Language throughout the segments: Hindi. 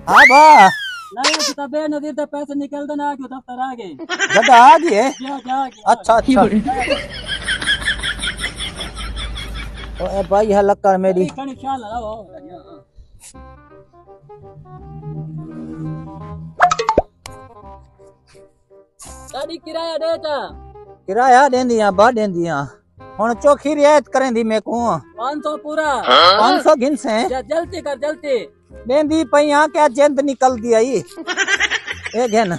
हाँ बा नहीं किताबे नदीर ते पैसे निकल देना आ गयो दफ्तर आ गए जगह आ गई है। अच्छा अच्छा ओ भाई है लक्कड़ मेरी कणी ख्याल रहो गाड़ी किराया दे ता किराया देंदियां बा देंदियां हुन चोखी रियायत करेंदी मैं को 500 पूरा 500 गिन से जल्दी कर जल्दी देंदी पईया क्या जिंद निकलदी आई ए घेन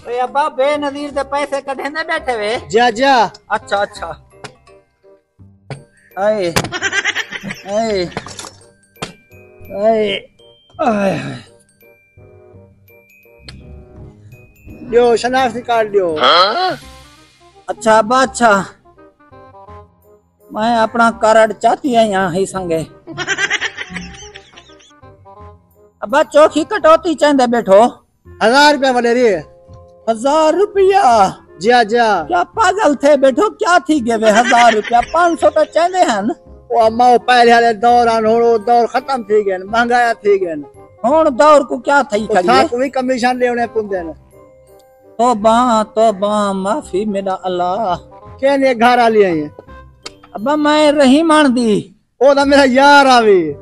ए अब्बा बेनजीर दे पैसे कढे न बैठे वे जा जा। अच्छा अच्छा आए आए आए आए लियो शनाख्ती कार्ड लियो। अच्छा अब्बा अच्छा मैं अपना कार्ड चाहती है यहाँ ही संगे अब्बा चौकी कटौती चाहते बैठो 1000 रुपया वडेरी 1000 रुपया जा जा। क्या पागल थे बैठो क्या थी गए 1000 रुपया 500 तो चाहते हैं ओ अम्मा पहले वाले दौर आनो दौर खत्म थी गए महंगाया थी गए हुन दौर को क्या थई था खड़ी कोई कमीशन लेने पुंदे न तो माफी मेरा अल्लाह के ने घर आ लिए अब्बा मैं रहीमान दी ओ दा मेरा यार आवे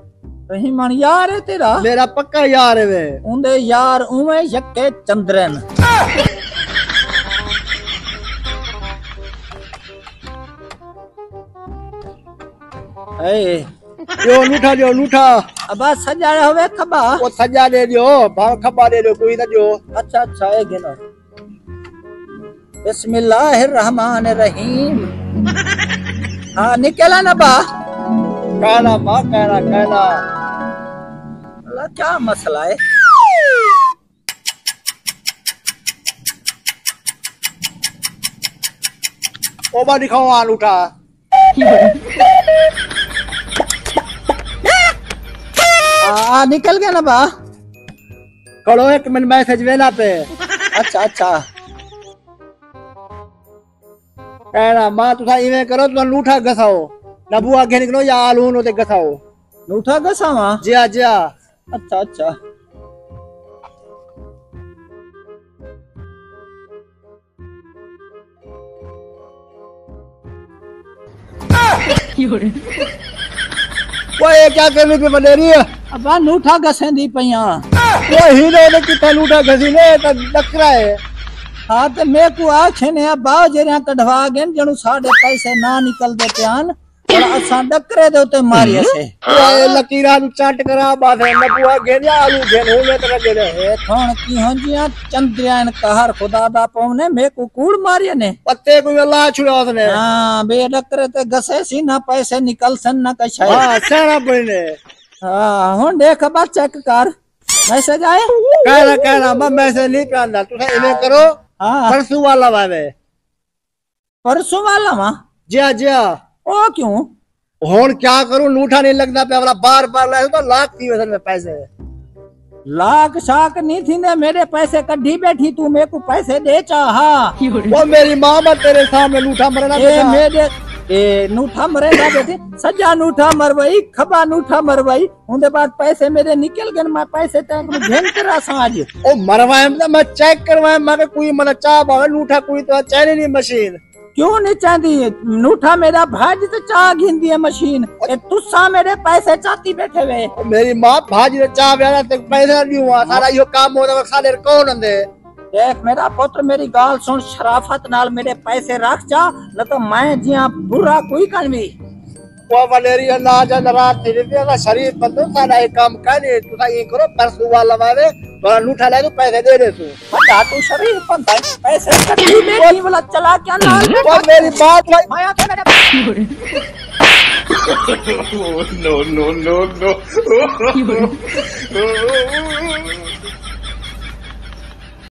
रहीमान यार है तेरा मेरा पक्का यार है वे उंदे यार उवे यक्के चंद्रन ए जो लूठा जो लूठा अब्बा सजा होवे खबा ओ सजा दे दियो भाव खबा दे दियो कोई ना जो। अच्छा अच्छा है गिनो बिस्मिल्लाहिर्रहमानिर्रहीम हाँ निकला ना बा कहना मां कहना अल्लाह क्या मसला है ओ बा दिखाओ आ लूठा आ निकल गया ना बा करो 1 मिनट मैसेज वेला पे। अच्छा अच्छा कहना मां तुसा इवे करो तुसा लूठा गसाओ नबू आगे निकलो या आलून ओते गसाओ लूठा गसावा जा जा। अच्छा अच्छा वो ये क्या करने पे बनेरी है अब्बा लूठा गसेंदी पईया वो हीरो ने कितना लूठा घसी ने तो डकरा है। हाँ तो मैं को आखे ने अब्बा जेरिया कढवा गए जणु साडे पैसे ना निकल दे प्यान और असा डकरे दे उते मारिया से वो लकीरा नु चाट करा बात है नबू आगे ने आलू घेन हो में तरह दे ए थोन की हंजिया चंद्रयान कहर खुदा दा पवने मैं को कूड़ मारिया ने पत्ते को अल्लाह छुड़ा उसने। हां बे डकरे ते गसे सी ना पैसे निकल सन ना कछाई हां सारा बने। हां हुन देख बा चेक कर मैसेज आए कहना मैं मैसेज नहीं करना तुसा इने करो। हां परसों वाला वावे परसों वाला वा जा जा। ओ क्यों हुन क्या करूं लूठा नहीं लगता पे वाला बार लाए तो लाख थी वैसे में पैसे लाख शाख नहीं थी ने मेरे पैसे कढ़ी बैठी तू मेरे को पैसे दे चाहा वो मेरी मां मत तेरे सामने लूठा मरना ए मेरे ए नूठा मरेगा बेटी सजा नूठा मरवाई खबा नूठा मरवाई उनके बाद पैसे मेरे निकल गए मैं पैसे टैंक में घेन कर रहा आज ओ मरवाए मैं चेक करवाए मैं कोई मतलब चाह बावे लूठा कोई तो चैन नहीं मशीन क्यों नहीं चाहती नूठा मेरा भाजी तो चाह घिंदी है मशीन ए तुसा मेरे पैसे चाहती बैठे हुए मेरी मां भाजी तो चाह बेरा तक पैसा नहीं हुआ सारा यो काम होता साले कौन अंदे देख मेरा पुत्र मेरी गाल सुन शराफत नाल मेरे पैसे रख जा न तो मैं जिया बुरा कोई करवी वो वलेरी अल्लाह जा रात तेरे पे शरीर बंदो सारा एक काम करे तू ये करो परसों वाला वाले तो लूठा ले तो पैसे दे दे तू बड़ा तू शरीर पंदा पैसे कटी मेरी वाला चला क्या नाल वो मेरी बात भाई माया तो मेरे no.